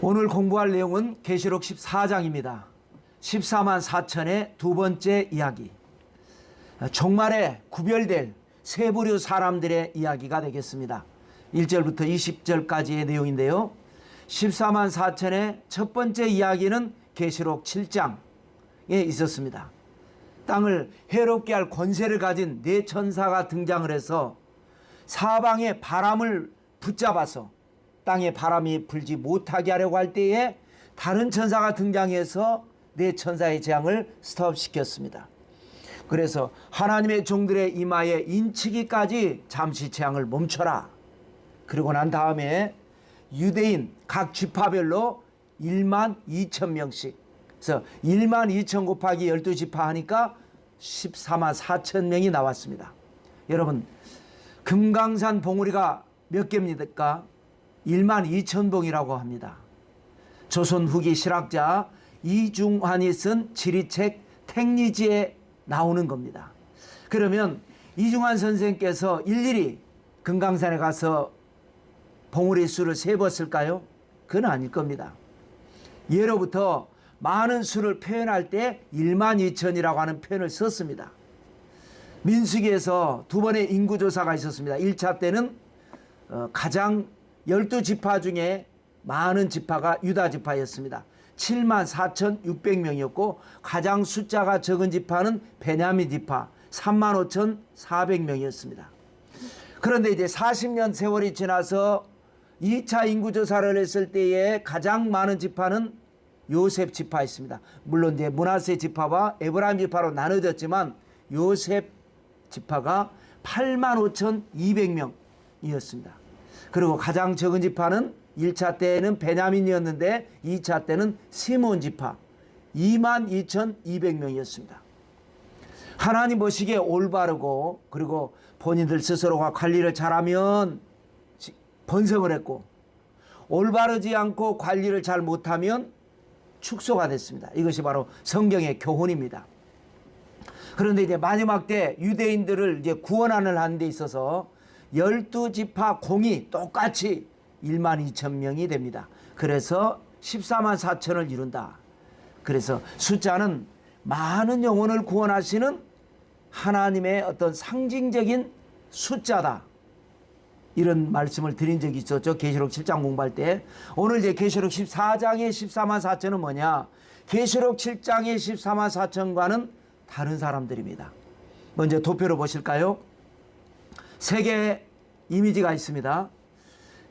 오늘 공부할 내용은 계시록 14장입니다. 14만 4천의 두 번째 이야기. 종말에 구별될 세 부류 사람들의 이야기가 되겠습니다. 1절부터 20절까지의 내용인데요. 14만 4천의 첫 번째 이야기는 계시록 7장에 있었습니다. 땅을 해롭게 할 권세를 가진 네 천사가 등장을 해서 사방의 바람을 붙잡아서 땅에 바람이 불지 못하게 하려고 할 때에 다른 천사가 등장해서 네 천사의 재앙을 스톱시켰습니다. 그래서 하나님의 종들의 이마에 인치기까지 잠시 재앙을 멈춰라. 그리고 난 다음에 유대인 각 지파별로 1만 2천 명씩, 그래서 1만 2천 곱하기 12지파 하니까 14만 4천 명이 나왔습니다. 여러분, 금강산 봉우리가 몇 개입니까? 1만 2천 봉이라고 합니다. 조선 후기 실학자 이중환이 쓴 지리책 택리지에 나오는 겁니다. 그러면 이중환 선생께서 일일이 금강산에 가서 봉우리 수를 세봤을까요? 그건 아닐 겁니다. 예로부터 많은 수를 표현할 때 1만 2천이라고 하는 표현을 썼습니다. 민수기에서 두 번의 인구조사가 있었습니다. 1차 때는 가장 12지파 중에 많은 지파가 유다 지파였습니다. 7만 4,600명이었고 가장 숫자가 적은 지파는 베냐민 지파 3만 5,400명이었습니다. 그런데 이제 40년 세월이 지나서 2차 인구조사를 했을 때에 가장 많은 지파는 요셉 지파였습니다. 물론 이제 므낫세 지파와 에브라임 지파로 나눠졌지만 요셉 지파가 8만 5,200명이었습니다. 그리고 가장 적은 지파는 1차 때는 베냐민이었는데 2차 때는 시몬 지파 2만 2,200명이었습니다. 하나님 보시기에 올바르고 그리고 본인들 스스로가 관리를 잘하면 번성을 했고 올바르지 않고 관리를 잘 못하면 축소가 됐습니다. 이것이 바로 성경의 교훈입니다. 그런데 이제 마지막 때 유대인들을 이제 구원하는 하는 데 있어서 12지파 공이 똑같이 1만 2천 명이 됩니다. 그래서 14만 4천을 이룬다. 그래서 숫자는 많은 영혼을 구원하시는 하나님의 어떤 상징적인 숫자다. 이런 말씀을 드린 적이 있었죠. 계시록 7장 공부할 때. 오늘 이제 계시록 14장의 14만 4천은 뭐냐? 계시록 7장의 14만 4천과는 다른 사람들입니다. 먼저 도표로 보실까요? 세 개의 이미지가 있습니다.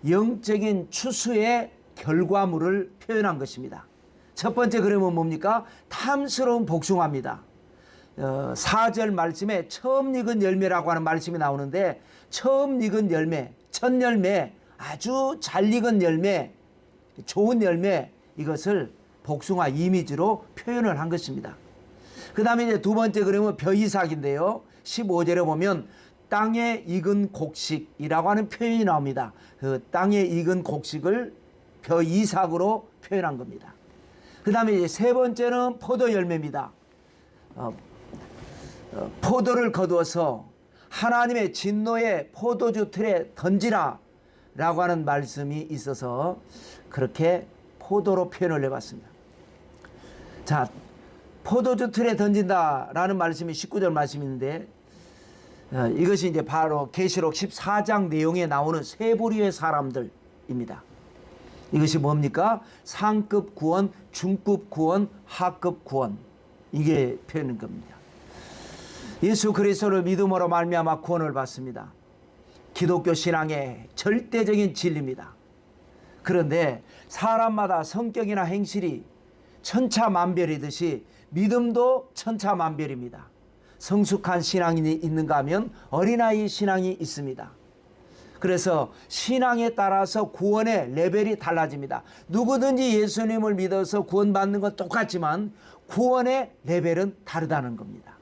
영적인 추수의 결과물을 표현한 것입니다. 첫 번째 그림은 뭡니까? 탐스러운 복숭아입니다. 4절 말씀에 처음 익은 열매라고 하는 말씀이 나오는데 처음 익은 열매, 첫 열매, 아주 잘 익은 열매, 좋은 열매, 이것을 복숭아 이미지로 표현을 한 것입니다. 그 다음에 이제 두 번째 그림은 벼이삭인데요. 15절에 보면 땅에 익은 곡식이라고 하는 표현이 나옵니다. 그 땅에 익은 곡식을 벼이삭으로 표현한 겁니다. 그 다음에 이제 세 번째는 포도 열매입니다. 포도를 거두어서 하나님의 진노의 포도주 틀에 던지라 라고 하는 말씀이 있어서 그렇게 포도로 표현을 해봤습니다. 자, 포도주 틀에 던진다라는 말씀이 19절 말씀인데 이것이 이제 바로 계시록 14장 내용에 나오는 세 부류의 사람들입니다. 이것이 뭡니까? 상급 구원, 중급 구원, 하급 구원. 이게 표현인 겁니다. 예수 그리스도를 믿음으로 말미암아 구원을 받습니다. 기독교 신앙의 절대적인 진리입니다. 그런데 사람마다 성격이나 행실이 천차만별이듯이 믿음도 천차만별입니다. 성숙한 신앙이 있는가 하면 어린아이 신앙이 있습니다. 그래서 신앙에 따라서 구원의 레벨이 달라집니다. 누구든지 예수님을 믿어서 구원받는 건 똑같지만 구원의 레벨은 다르다는 겁니다.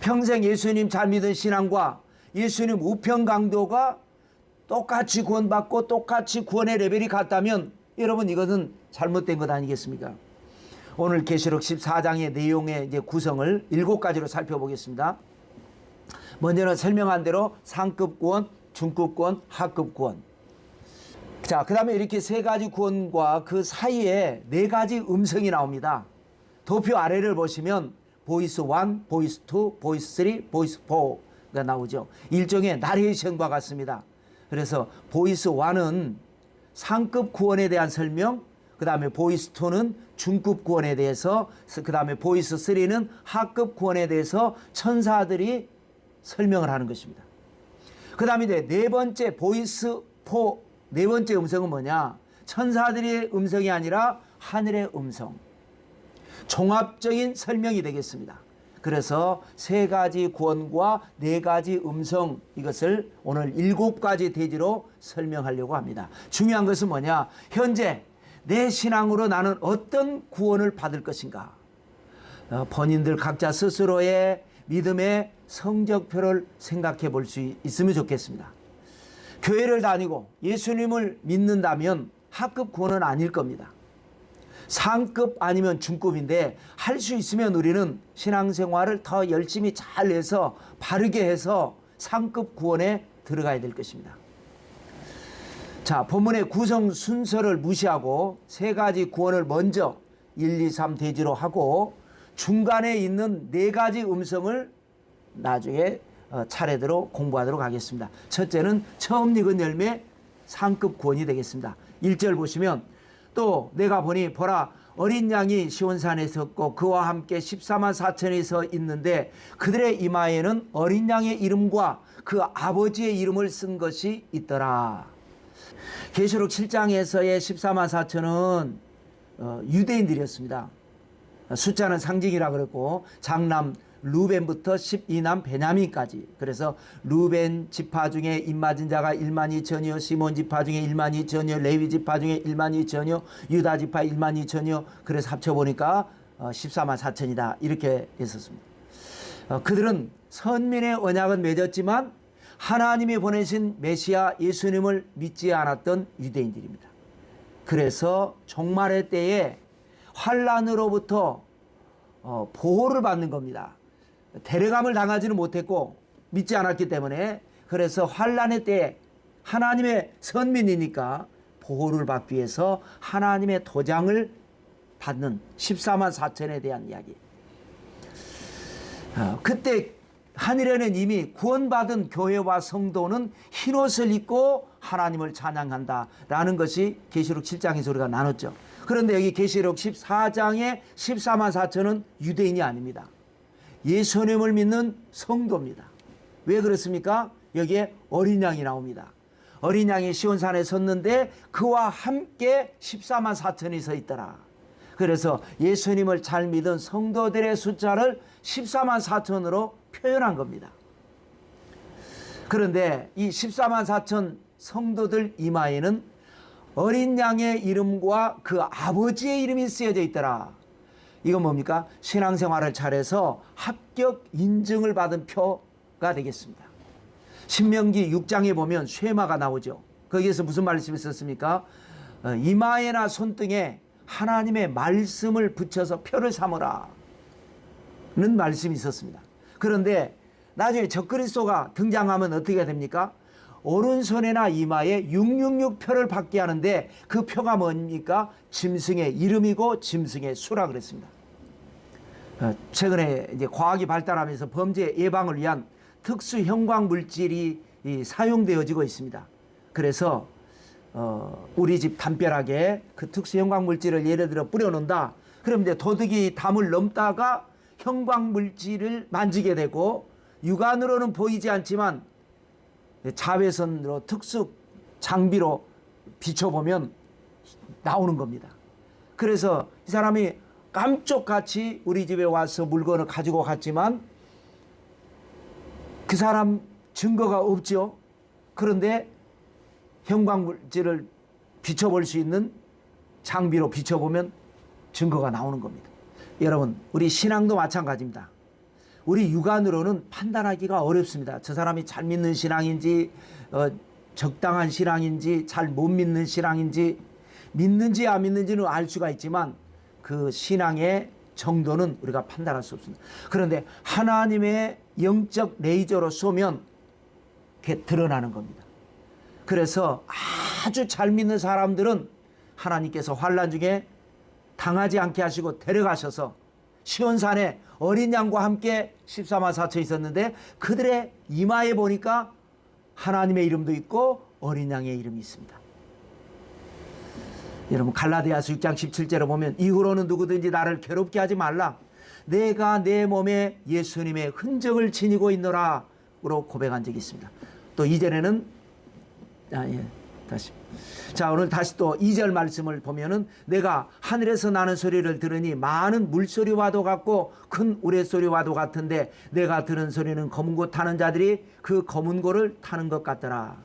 평생 예수님 잘 믿은 신앙과 예수님 우편 강도가 똑같이 구원받고 똑같이 구원의 레벨이 같다면 여러분 이것은 잘못된 것 아니겠습니까? 오늘 계시록 14장의 내용의 이제 구성을 7가지로 살펴보겠습니다. 먼저는 설명한 대로 상급 구원, 중급 구원, 하급 구원. 자, 그 다음에 이렇게 세 가지 구원과 그 사이에 네 가지 음성이 나옵니다. 도표 아래를 보시면 보이스 1, 보이스 2, 보이스 3, 보이스 4가 나오죠. 일종의 나레이션과 같습니다. 그래서 보이스 1은 상급 구원에 대한 설명, 그 다음에 보이스 2는 중급 구원에 대해서, 그 다음에 보이스 3는 하급 구원에 대해서 천사들이 설명을 하는 것입니다. 그 다음에 이제 네 번째 보이스 4, 네 번째 음성은 뭐냐? 천사들의 음성이 아니라 하늘의 음성. 종합적인 설명이 되겠습니다. 그래서 세 가지 구원과 네 가지 음성, 이것을 오늘 7가지 대지로 설명하려고 합니다. 중요한 것은 뭐냐? 현재 내 신앙으로 나는 어떤 구원을 받을 것인가? 본인들 각자 스스로의 믿음의 성적표를 생각해 볼 수 있으면 좋겠습니다. 교회를 다니고 예수님을 믿는다면 하급 구원은 아닐 겁니다. 상급 아니면 중급인데 할 수 있으면 우리는 신앙생활을 더 열심히 잘 해서 바르게 해서 상급 구원에 들어가야 될 것입니다. 자, 본문의 구성 순서를 무시하고 세 가지 구원을 먼저 1, 2, 3 대지로 하고 중간에 있는 네 가지 음성을 나중에 차례대로 공부하도록 하겠습니다. 첫째는 처음 익은 열매 상급 구원이 되겠습니다. 1절 보시면 또 내가 보니 보라 어린 양이 시온산에 섰고 그와 함께 14만 4천이 서 있는데 그들의 이마에는 어린 양의 이름과 그 아버지의 이름을 쓴 것이 있더라. 계시록 7장에서의 14만 4천은 유대인들이었습니다. 숫자는 상징이라 그랬고 장남 루벤부터 12남 베냐민까지, 그래서 루벤 지파 중에 입맞은 자가 1만 2천이요, 시몬 지파 중에 1만 2천이요, 레위 지파 중에 1만 2천이요, 유다 지파 1만 2천이요. 그래서 합쳐보니까 14만 4천이다 이렇게 했었습니다. 그들은 선민의 언약은 맺었지만 하나님이 보내신 메시아 예수님을 믿지 않았던 유대인들입니다. 그래서 종말의 때에 환란으로부터 보호를 받는 겁니다. 데려감을 당하지는 못했고 믿지 않았기 때문에, 그래서 환란의 때에 하나님의 선민이니까 보호를 받기 위해서 하나님의 도장을 받는 14만 4천에 대한 이야기. 그때 하늘에는 이미 구원받은 교회와 성도는 흰옷을 입고 하나님을 찬양한다라는 것이 계시록 7장에서 우리가 나눴죠. 그런데 여기 계시록 14장의 14만 4천은 유대인이 아닙니다. 예수님을 믿는 성도입니다. 왜 그렇습니까? 여기에 어린 양이 나옵니다. 어린 양이 시온산에 섰는데 그와 함께 14만 4천이 서 있더라. 그래서 예수님을 잘 믿은 성도들의 숫자를 14만 4천으로 표현한 겁니다. 그런데 이 14만 4천 성도들 이마에는 어린 양의 이름과 그 아버지의 이름이 쓰여져 있더라. 이건 뭡니까? 신앙생활을 잘해서 합격 인증을 받은 표가 되겠습니다. 신명기 6장에 보면 쉐마가 나오죠. 거기에서 무슨 말씀이 있었습니까? 이마에나 손등에 하나님의 말씀을 붙여서 표를 삼으라 는 말씀이 있었습니다. 그런데 나중에 적그리스도가 등장하면 어떻게 됩니까? 오른손에나 이마에 666표를 받게 하는데 그 표가 뭡니까? 짐승의 이름이고 짐승의 수라 그랬습니다. 최근에 이제 과학이 발달하면서 범죄 예방을 위한 특수 형광 물질이 사용되어지고 있습니다. 그래서 우리 집 담벼락에 그 특수 형광 물질을 예를 들어 뿌려놓는다. 그럼 이제 도둑이 담을 넘다가 형광 물질을 만지게 되고 육안으로는 보이지 않지만 자외선으로 특수 장비로 비춰보면 나오는 겁니다. 그래서 이 사람이 깜짝같이 우리 집에 와서 물건을 가지고 갔지만 그 사람 증거가 없죠. 그런데 형광물질을 비춰볼 수 있는 장비로 비춰보면 증거가 나오는 겁니다. 여러분, 우리 신앙도 마찬가지입니다. 우리 육안으로는 판단하기가 어렵습니다. 저 사람이 잘 믿는 신앙인지 적당한 신앙인지 잘 못 믿는 신앙인지, 믿는지 안 믿는지는 알 수가 있지만 그 신앙의 정도는 우리가 판단할 수 없습니다. 그런데 하나님의 영적 레이저로 쏘면 그게 드러나는 겁니다. 그래서 아주 잘 믿는 사람들은 하나님께서 환난 중에 당하지 않게 하시고 데려가셔서 시온산에 어린 양과 함께 14만 4천 있었는데 그들의 이마에 보니까 하나님의 이름도 있고 어린 양의 이름이 있습니다. 여러분 갈라디아서 6장 17절에 보면 이후로는 누구든지 나를 괴롭게 하지 말라. 내가 내 몸에 예수님의 흔적을 지니고 있노라 로 고백한 적이 있습니다. 또 2절에는 자 오늘 다시 또 2절 말씀을 보면은 내가 하늘에서 나는 소리를 들으니 많은 물소리와도 같고 큰 우레소리와도 같은데 내가 들은 소리는 검은 고 타는 자들이 그 검은 고를 타는 것 같더라.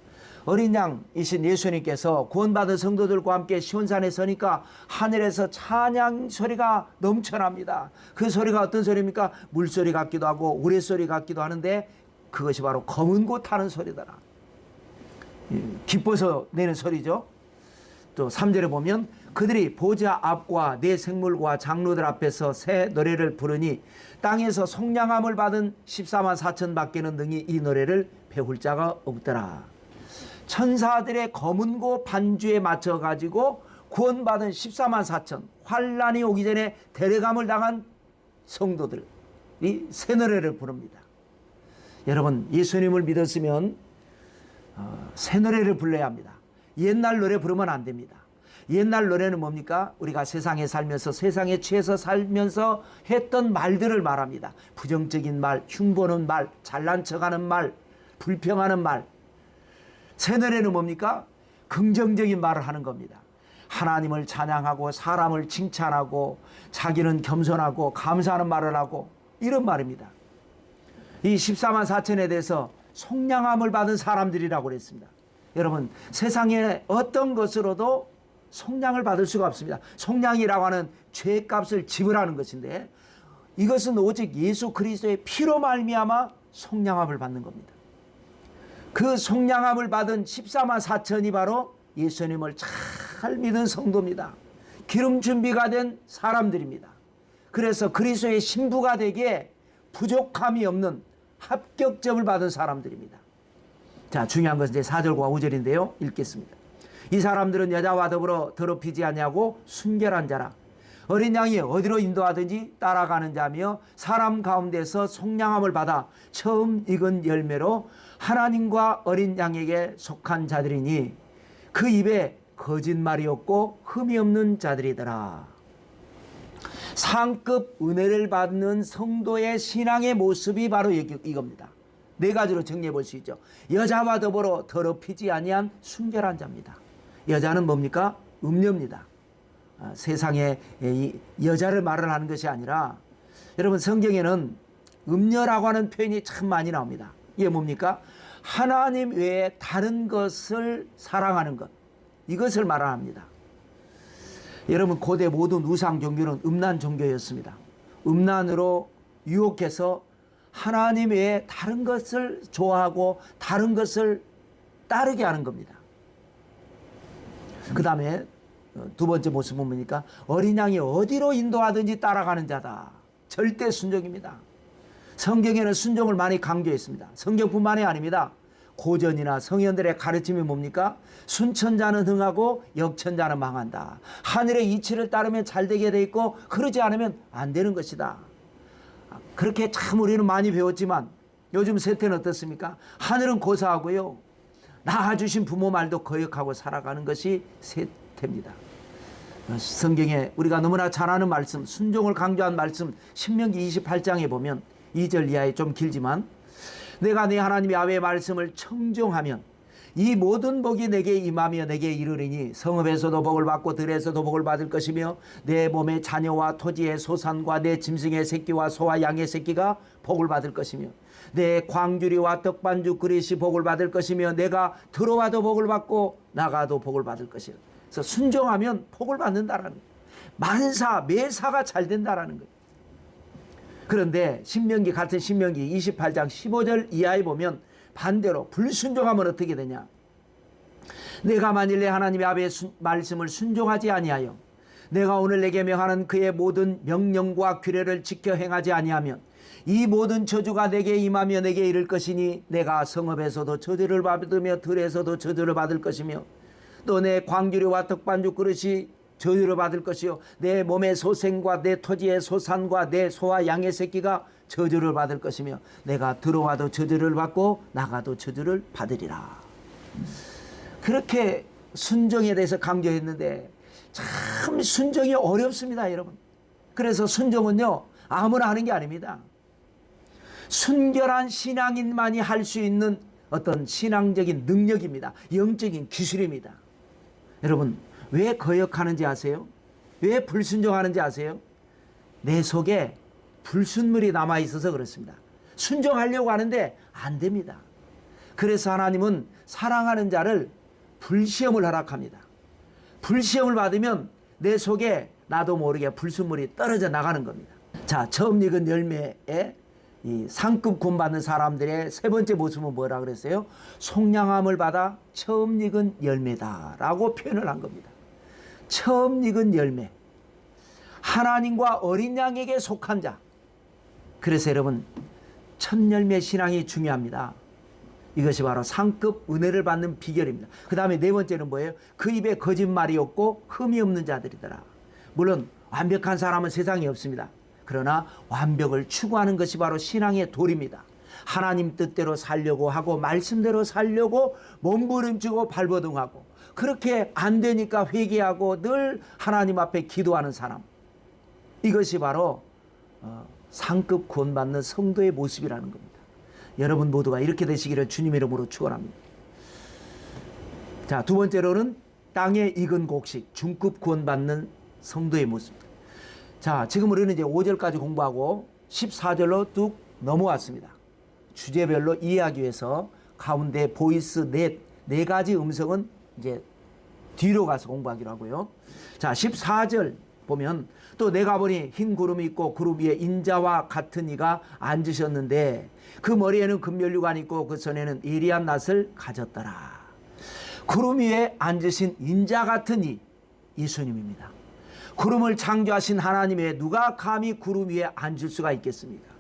어린 양이신 예수님께서 구원받은 성도들과 함께 시온산에 서니까 하늘에서 찬양 소리가 넘쳐납니다. 그 소리가 어떤 소리입니까? 물소리 같기도 하고 우레소리 같기도 하는데 그것이 바로 검은 고 타는 소리더라. 기뻐서 내는 소리죠. 또 3절에 보면 그들이 보좌 앞과 내 생물과 장로들 앞에서 새 노래를 부르니 땅에서 속량함을 받은 14만 4천 밖에는 능히 이 노래를 배울 자가 없더라. 천사들의 검은 고 반주에 맞춰 가지고 구원받은 14만 4천 환난이 오기 전에 데려감을 당한 성도들이 새 노래를 부릅니다. 여러분 예수님을 믿었으면 새 노래를 불러야 합니다. 옛날 노래 부르면 안 됩니다. 옛날 노래는 뭡니까? 우리가 세상에 살면서 세상에 취해서 살면서 했던 말들을 말합니다. 부정적인 말, 흉보는 말, 잘난 척하는 말, 불평하는 말. 새 노래는 뭡니까? 긍정적인 말을 하는 겁니다. 하나님을 찬양하고 사람을 칭찬하고 자기는 겸손하고 감사하는 말을 하고 이런 말입니다. 이 14만 4천에 대해서 속량함을 받은 사람들이라고 그랬습니다. 여러분 세상에 어떤 것으로도 속량을 받을 수가 없습니다. 속량이라고 하는 죄값을 지불하는 것인데 이것은 오직 예수 그리스도의 피로 말미암아 속량함을 받는 겁니다. 그 속량함을 받은 14만 4천이 바로 예수님을 잘 믿은 성도입니다. 기름 준비가 된 사람들입니다. 그래서 그리스도의 신부가 되기에 부족함이 없는 합격점을 받은 사람들입니다. 자, 중요한 것은 이제 4절과 5절인데요. 읽겠습니다. 이 사람들은 여자와 더불어 더럽히지 아니하고 순결한 자라. 어린 양이 어디로 인도하든지 따라가는 자며 사람 가운데서 속량함을 받아 처음 익은 열매로 하나님과 어린 양에게 속한 자들이니 그 입에 거짓말이 없고 흠이 없는 자들이더라. 상급 은혜를 받는 성도의 신앙의 모습이 바로 이겁니다. 네 가지로 정리해 볼 수 있죠. 여자와 더불어 더럽히지 아니한 순결한 자입니다. 여자는 뭡니까? 음녀입니다. 세상에 여자를 말을 하는 것이 아니라 여러분 성경에는 음녀라고 하는 표현이 참 많이 나옵니다. 이게 뭡니까? 하나님 외에 다른 것을 사랑하는 것, 이것을 말합니다. 여러분 고대 모든 우상 종교는 음란 종교였습니다. 음란으로 유혹해서 하나님 외에 다른 것을 좋아하고 다른 것을 따르게 하는 겁니다. 그 다음에 두 번째 모습은 뭡니까? 어린 양이 어디로 인도하든지 따라가는 자다. 절대 순종입니다. 성경에는 순종을 많이 강조했습니다. 성경뿐만이 아닙니다. 고전이나 성현들의 가르침이 뭡니까? 순천자는 흥하고 역천자는 망한다. 하늘의 이치를 따르면 잘 되게 돼 있고 그러지 않으면 안 되는 것이다. 그렇게 참 우리는 많이 배웠지만 요즘 세태는 어떻습니까? 하늘은 고사하고요. 낳아주신 부모 말도 거역하고 살아가는 것이 세태입니다. 성경에 우리가 너무나 잘 아는 말씀, 순종을 강조한 말씀 신명기 28장에 보면 2절 이하에 좀 길지만 내가 내 하나님 야훼의 말씀을 청종하면 이 모든 복이 내게 임하며 내게 이르리니 성읍에서도 복을 받고 들에서도 복을 받을 것이며 내 몸의 자녀와 토지의 소산과 내 짐승의 새끼와 소와 양의 새끼가 복을 받을 것이며 내 광주리와 떡반죽 그릇이 복을 받을 것이며 내가 들어와도 복을 받고 나가도 복을 받을 것이요. 그래서 순종하면 복을 받는다라는 거예요. 만사 매사가 잘 된다라는 거예요. 그런데 신명기 같은 신명기 28장 15절 이하에 보면 반대로 불순종하면 어떻게 되냐? 내가 만일 내 하나님 야훼의 말씀을 순종하지 아니하여 내가 오늘 내게 명하는 그의 모든 명령과 규례를 지켜 행하지 아니하면 이 모든 저주가 내게 임하며 내게 이를 것이니 내가 성읍에서도 저주를 받으며 들에서도 저주를 받을 것이며 또 내 광주리와 떡반죽 그릇이 저주를 받을 것이요 내 몸의 소생과 내 토지의 소산과 내 소와 양의 새끼가 저주를 받을 것이며 내가 들어와도 저주를 받고 나가도 저주를 받으리라. 그렇게 순종에 대해서 강조했는데 참 순종이 어렵습니다, 여러분. 그래서 순종은요 아무나 하는 게 아닙니다. 순결한 신앙인만이 할 수 있는 어떤 신앙적인 능력입니다. 영적인 기술입니다. 여러분, 왜 거역하는지 아세요? 왜 불순종하는지 아세요? 내 속에 불순물이 남아있어서 그렇습니다. 순종하려고 하는데 안 됩니다. 그래서 하나님은 사랑하는 자를 불시험을 허락합니다. 불시험을 받으면 내 속에 나도 모르게 불순물이 떨어져 나가는 겁니다. 자, 처음 익은 열매에 이 상급 구원 받는 사람들의 세 번째 모습은 뭐라 그랬어요? 속량함을 받아 처음 익은 열매다라고 표현을 한 겁니다. 처음 익은 열매, 하나님과 어린 양에게 속한 자. 그래서 여러분, 첫 열매 신앙이 중요합니다. 이것이 바로 상급 은혜를 받는 비결입니다. 그 다음에 네 번째는 뭐예요? 그 입에 거짓말이 없고 흠이 없는 자들이더라. 물론 완벽한 사람은 세상에 없습니다. 그러나 완벽을 추구하는 것이 바로 신앙의 도리입니다. 하나님 뜻대로 살려고 하고 말씀대로 살려고 몸부림치고 발버둥하고 그렇게 안 되니까 회개하고 늘 하나님 앞에 기도하는 사람. 이것이 바로 상급 구원받는 성도의 모습이라는 겁니다. 여러분 모두가 이렇게 되시기를 주님의 이름으로 축원합니다. 자, 두 번째로는 땅에 익은 곡식, 중급 구원받는 성도의 모습입니다. 자, 지금 우리는 이제 5절까지 공부하고 14절로 뚝 넘어왔습니다. 주제별로 이해하기 위해서 가운데 보이스 네 가지 음성은 이제 뒤로 가서 공부하기로 하고요. 자, 14절 보면 또 내가 보니 흰 구름이 있고 구름 위에 인자와 같은 이가 앉으셨는데 그 머리에는 금면류관이 있고 그 손에는 예리한 낫을 가졌더라. 구름 위에 앉으신 인자 같은 이 예수님입니다. 구름을 창조하신 하나님의 누가 감히 구름 위에 앉을 수가 있겠습니까?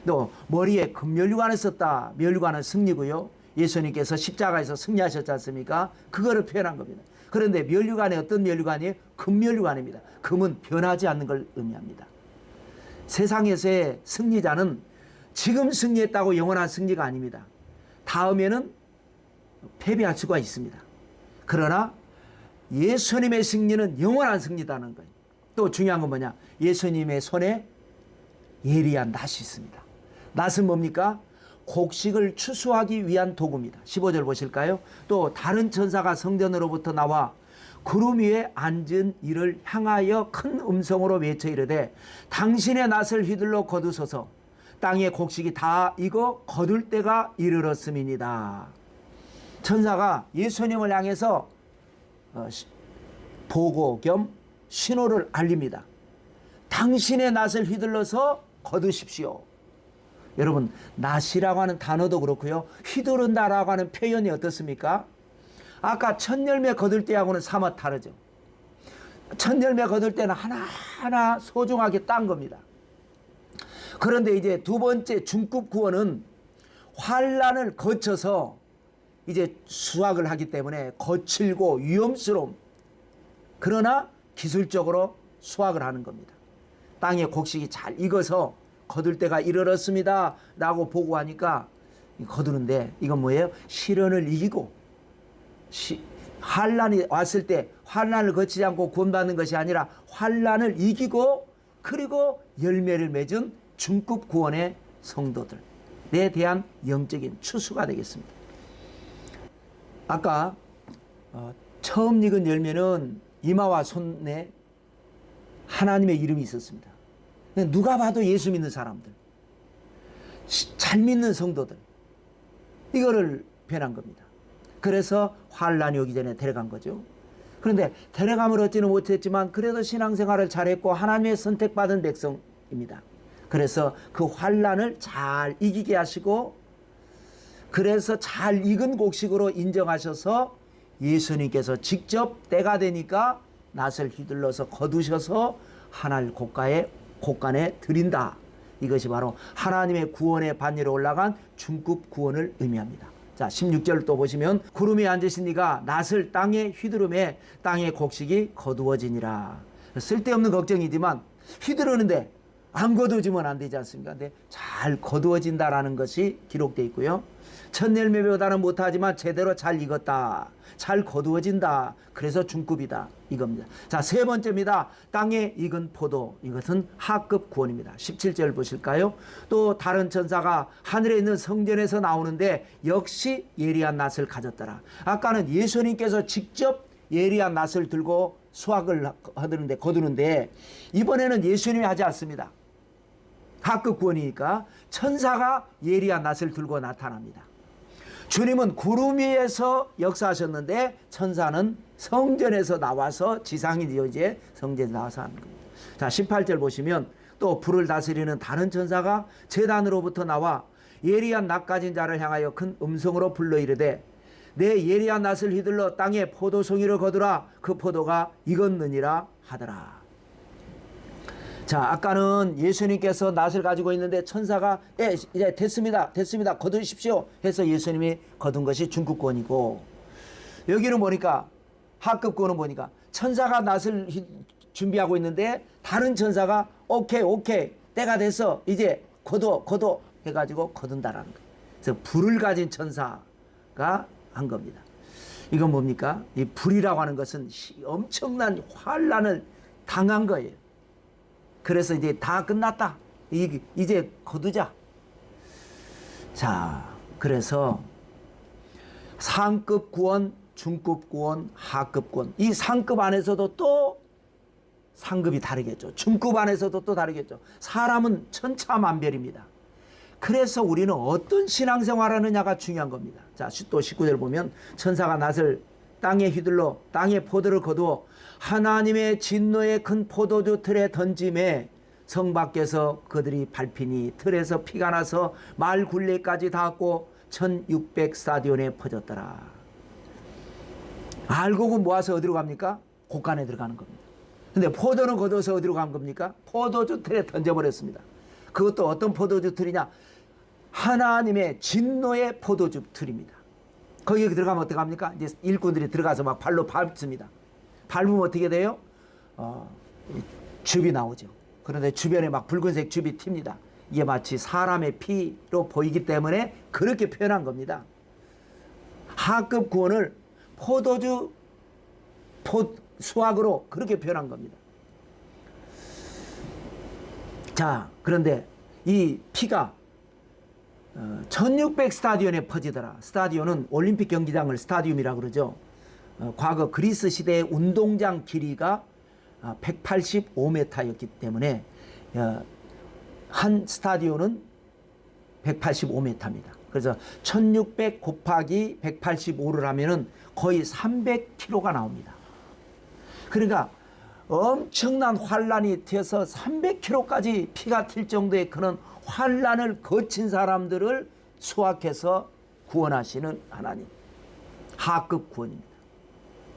또 머리에 금면류관을 썼다. 면류관은 승리고요. 예수님께서 십자가에서 승리하셨지 않습니까? 그거를 표현한 겁니다. 그런데 면류관이 어떤 면류관이에요? 금면류관입니다. 금은 변하지 않는 걸 의미합니다. 세상에서의 승리자는 지금 승리했다고 영원한 승리가 아닙니다. 다음에는 패배할 수가 있습니다. 그러나 예수님의 승리는 영원한 승리다는 거예요. 또 중요한 건 뭐냐? 예수님의 손에 예리한 낫이 있습니다. 낫은 뭡니까? 곡식을 추수하기 위한 도구입니다. 15절 보실까요? 또 다른 천사가 성전으로부터 나와 구름 위에 앉은 이를 향하여 큰 음성으로 외쳐 이르되 당신의 낫을 휘둘러 거두소서 땅의 곡식이 다 익어 거둘 때가 이르렀음이니이다. 천사가 예수님을 향해서 보고 겸 신호를 알립니다. 당신의 낫을 휘둘러서 거두십시오. 여러분, 낫이라고 하는 단어도 그렇고요. 휘두른다라고 하는 표현이 어떻습니까? 아까 첫 열매 거둘 때하고는 사뭇 다르죠. 첫 열매 거둘 때는 하나하나 소중하게 딴 겁니다. 그런데 이제 두 번째 중급 구원은 환난을 거쳐서 이제 수확을 하기 때문에 거칠고 위험스러움, 그러나 기술적으로 수확을 하는 겁니다. 땅에 곡식이 잘 익어서 거둘 때가 이르렀습니다 라고 보고하니까 거두는데 이건 뭐예요? 시련을 이기고 환난이 왔을 때 환난을 거치지 않고 구원받는 것이 아니라 환난을 이기고 그리고 열매를 맺은 중급 구원의 성도들에 대한 영적인 추수가 되겠습니다. 아까 처음 익은 열매는 이마와 손에 하나님의 이름이 있었습니다. 누가 봐도 예수 믿는 사람들, 잘 믿는 성도들, 이거를 변한 겁니다. 그래서 환난이 오기 전에 데려간 거죠. 그런데 데려감을 얻지는 못했지만 그래도 신앙생활을 잘했고 하나님의 선택받은 백성입니다. 그래서 그 환난을 잘 이기게 하시고 그래서 잘 익은 곡식으로 인정하셔서 예수님께서 직접 때가 되니까 낫을 휘둘러서 거두셔서 하늘 곳간에 드린다. 이것이 바로 하나님의 구원의 반열에 올라간 중급 구원을 의미합니다. 자, 16절 또 보시면 구름이 앉으신 이가 낫을 땅에 휘두르매 땅의 곡식이 거두어지니라. 쓸데없는 걱정이지만 휘두르는데 안 거두어지면 안 되지 않습니까? 근데 잘 거두어진다라는 것이 기록되어 있고요. 첫 열매보다는 못하지만 제대로 잘 익었다. 잘 거두어진다. 그래서 중급이다. 이겁니다. 자, 세 번째입니다. 땅에 익은 포도. 이것은 하급 구원입니다. 17절 보실까요? 또 다른 천사가 하늘에 있는 성전에서 나오는데 역시 예리한 낫을 가졌더라. 아까는 예수님께서 직접 예리한 낫을 들고 수확을 하는데 거두는데 이번에는 예수님이 하지 않습니다. 하급 구원이니까 천사가 예리한 낫을 들고 나타납니다. 주님은 구름 위에서 역사하셨는데 천사는 성전에서 나와서 지상이죠. 이제 성전에 나와서 하는 겁니다. 자, 18절 보시면 또 불을 다스리는 다른 천사가 제단으로부터 나와 예리한 낫 가진 자를 향하여 큰 음성으로 불러 이르되 내 예리한 낫을 휘둘러 땅에 포도송이를 거두라. 그 포도가 익었느니라 하더라. 자, 아까는 예수님께서 낫을 가지고 있는데 천사가 이제 됐습니다. 거두십시오 해서 예수님이 거둔 것이 중급권이고, 여기는 보니까 하급권은 보니까 천사가 낫을 준비하고 있는데 다른 천사가 오케이 때가 됐어 이제 거둬 해가지고 거둔다라는 거예요. 그래서 불을 가진 천사가 한 겁니다. 이건 뭡니까? 이 불이라고 하는 것은 엄청난 환란을 당한 거예요. 그래서 이제 다 끝났다. 이제 거두자. 자, 그래서 상급 구원, 중급 구원, 하급 구원. 이 상급 안에서도 또 상급이 다르겠죠. 중급 안에서도 또 다르겠죠. 사람은 천차만별입니다. 그래서 우리는 어떤 신앙생활하느냐가 중요한 겁니다. 자, 또 19절 보면 천사가 낫을 땅에 휘둘러 땅에 포도를 거두어 하나님의 진노의 큰 포도주 틀에 던짐에 성 밖에서 그들이 밟히니 틀에서 피가 나서 말 굴레까지 닿았고 1600 스타디온에 퍼졌더라. 알곡은 모아서 어디로 갑니까? 곡간에 들어가는 겁니다. 근데 포도는 거둬서 어디로 간 겁니까? 포도주 틀에 던져버렸습니다. 그것도 어떤 포도주 틀이냐? 하나님의 진노의 포도주 틀입니다. 거기에 들어가면 어떻게 합니까? 이제 일꾼들이 들어가서 막 발로 밟습니다. 밟으면 어떻게 돼요? 즙이 나오죠. 그런데 주변에 막 붉은색 즙이 튑니다. 이게 마치 사람의 피로 보이기 때문에 그렇게 표현한 겁니다. 하급 구원을 포도주 수확으로 그렇게 표현한 겁니다. 자, 그런데 이 피가 1600 스타디온에 퍼지더라. 스타디온은 올림픽 경기장을 스타디움이라고 그러죠. 과거 그리스 시대의 운동장 길이가 185m였기 때문에 한 스타디온은 185m입니다. 그래서 1600 곱하기 185를 하면은 거의 300kg가 나옵니다. 그러니까 엄청난 환란이 튀어서 300kg까지 피가 튈 정도의 그런 환란을 거친 사람들을 수확해서 구원하시는 하나님. 하급 구원입니다.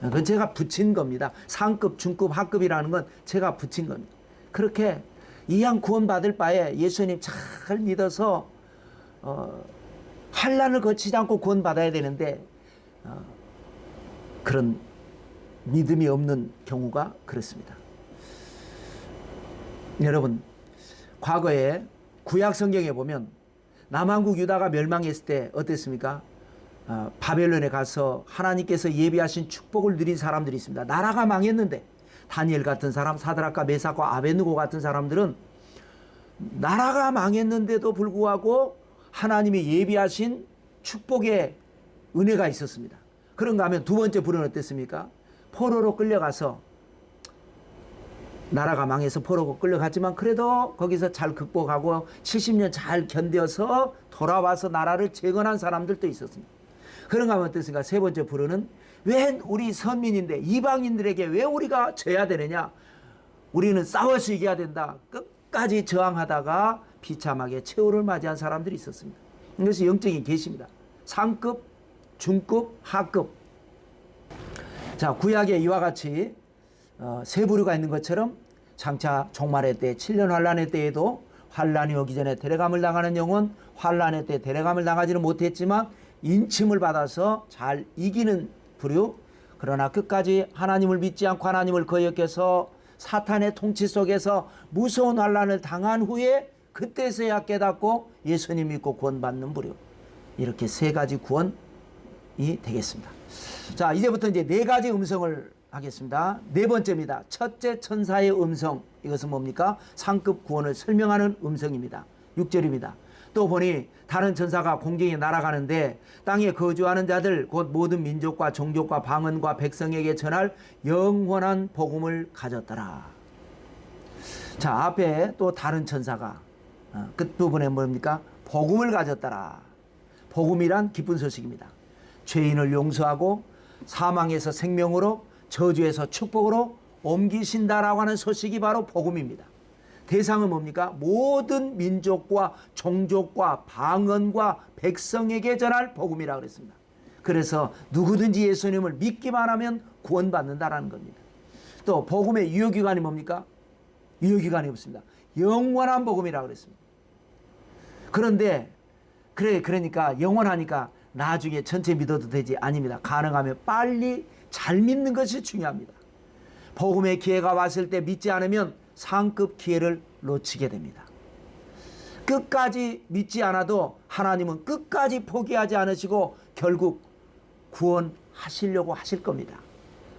그건 제가 붙인 겁니다. 상급, 중급, 하급이라는 건 제가 붙인 겁니다. 그렇게 이왕 구원받을 바에 예수님 잘 믿어서 환란을 거치지 않고 구원받아야 되는데 그런 믿음이 없는 경우가 그렇습니다. 여러분, 과거에 구약 성경에 보면 남한국 유다가 멸망했을 때 어땠습니까? 바벨론에 가서 하나님께서 예비하신 축복을 누린 사람들이 있습니다. 나라가 망했는데 다니엘 같은 사람, 사드락과 메삭과 아벳느고 같은 사람들은 나라가 망했는데도 불구하고 하나님이 예비하신 축복의 은혜가 있었습니다. 그런가 하면 두 번째 불은 어땠습니까? 포로로 끌려가서 나라가 망해서 포로로 끌려갔지만 그래도 거기서 잘 극복하고 70년 잘 견뎌서 돌아와서 나라를 재건한 사람들도 있었습니다. 그런가 하면 어땠습니까? 세 번째 불은 왜 우리 선민인데 이방인들에게 왜 우리가 져야 되느냐? 우리는 싸워서 이겨야 된다. 끝까지 저항하다가 비참하게 최후를 맞이한 사람들이 있었습니다. 이것이 영적인 계시입니다. 상급, 중급, 하급. 자, 구약에 이와 같이 세 부류가 있는 것처럼 장차 종말의 때 7년 환란의 때에도 환란이 오기 전에 데려감을 당하는 영혼, 환란의 때 데려감을 당하지는 못했지만 인침을 받아서 잘 이기는 부류. 그러나 끝까지 하나님을 믿지 않고 하나님을 거역해서 사탄의 통치 속에서 무서운 환란을 당한 후에 그때서야 깨닫고 예수님 믿고 구원받는 부류. 이렇게 세 가지 구원이 되겠습니다. 자, 이제부터 이제 네 가지 음성을 하겠습니다. 네 번째입니다. 첫째 천사의 음성. 이것은 뭡니까? 상급 구원을 설명하는 음성입니다. 6절입니다. 또 보니 다른 천사가 공중에 날아가는데 땅에 거주하는 자들 곧 모든 민족과 종족과 방언과 백성에게 전할 영원한 복음을 가졌더라. 자, 앞에 또 다른 천사가 끝부분에 뭡니까? 복음을 가졌더라. 복음이란 기쁜 소식입니다. 죄인을 용서하고 사망에서 생명으로 저주에서 축복으로 옮기신다라고 하는 소식이 바로 복음입니다. 대상은 뭡니까? 모든 민족과 종족과 방언과 백성에게 전할 복음이라고 그랬습니다. 그래서 누구든지 예수님을 믿기만 하면 구원받는다라는 겁니다. 또 복음의 유효기간이 뭡니까? 유효기간이 없습니다. 영원한 복음이라고 그랬습니다. 그런데 그러니까 영원하니까 나중에 전체 믿어도 되지 아닙니다. 가능하면 빨리 잘 믿는 것이 중요합니다. 복음의 기회가 왔을 때 믿지 않으면 상급 기회를 놓치게 됩니다. 끝까지 믿지 않아도 하나님은 끝까지 포기하지 않으시고 결국 구원하시려고 하실 겁니다.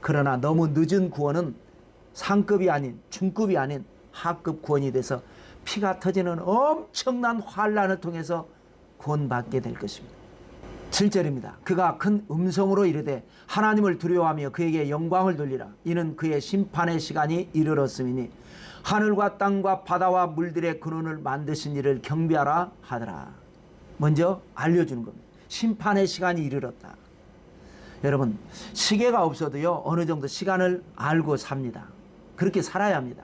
그러나 너무 늦은 구원은 상급이 아닌 중급이 아닌 하급 구원이 돼서 피가 터지는 엄청난 환란을 통해서 구원받게 될 것입니다. 7절입니다. 그가 큰 음성으로 이르되 하나님을 두려워하며 그에게 영광을 돌리라. 이는 그의 심판의 시간이 이르렀음이니 하늘과 땅과 바다와 물들의 근원을 만드신 이를 경배하라 하더라. 먼저 알려주는 겁니다. 심판의 시간이 이르렀다. 여러분, 시계가 없어도요 어느 정도 시간을 알고 삽니다. 그렇게 살아야 합니다.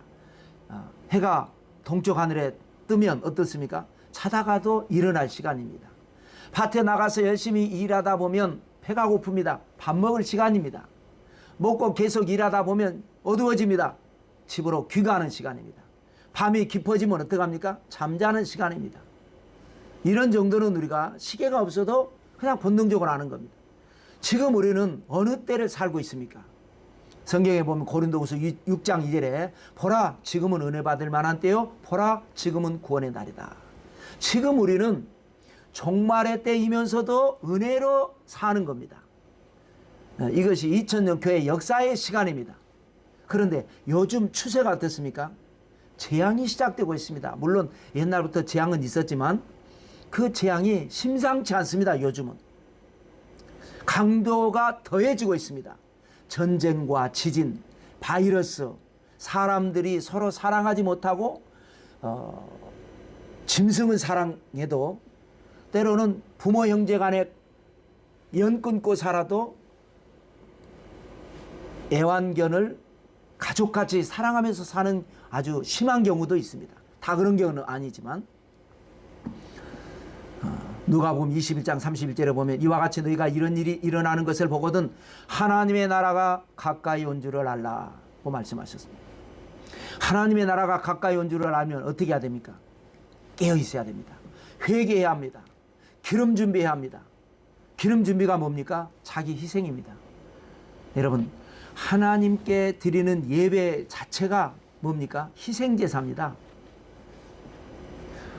해가 동쪽 하늘에 뜨면 어떻습니까? 자다가도 일어날 시간입니다. 밭에 나가서 열심히 일하다 보면 배가 고픕니다. 밥 먹을 시간입니다. 먹고 계속 일하다 보면 어두워집니다. 집으로 귀가하는 시간입니다. 밤이 깊어지면 어떡합니까? 잠자는 시간입니다. 이런 정도는 우리가 시계가 없어도 그냥 본능적으로 아는 겁니다. 지금 우리는 어느 때를 살고 있습니까? 성경에 보면 고린도후서 6장 2절에 보라 지금은 은혜 받을 만한 때요 보라 지금은 구원의 날이다. 지금 우리는 종말의 때이면서도 은혜로 사는 겁니다. 이것이 2000년 교회 역사의 시간입니다. 그런데 요즘 추세가 어떻습니까? 재앙이 시작되고 있습니다. 물론 옛날부터 재앙은 있었지만 그 재앙이 심상치 않습니다. 요즘은 강도가 더해지고 있습니다. 전쟁과 지진, 바이러스, 사람들이 서로 사랑하지 못하고 짐승은 사랑해도 때로는 부모 형제 간에 연 끊고 살아도 애완견을 가족같이 사랑하면서 사는 아주 심한 경우도 있습니다. 다 그런 경우는 아니지만 누가복음 21장 31절에 보면 이와 같이 너희가 이런 일이 일어나는 것을 보거든 하나님의 나라가 가까이 온 줄을 알라고 말씀하셨습니다. 하나님의 나라가 가까이 온 줄을 알면 어떻게 해야 됩니까? 깨어 있어야 됩니다. 회개해야 합니다. 기름 준비해야 합니다. 기름 준비가 뭡니까? 자기 희생입니다. 여러분, 하나님께 드리는 예배 자체가 뭡니까? 희생제사입니다.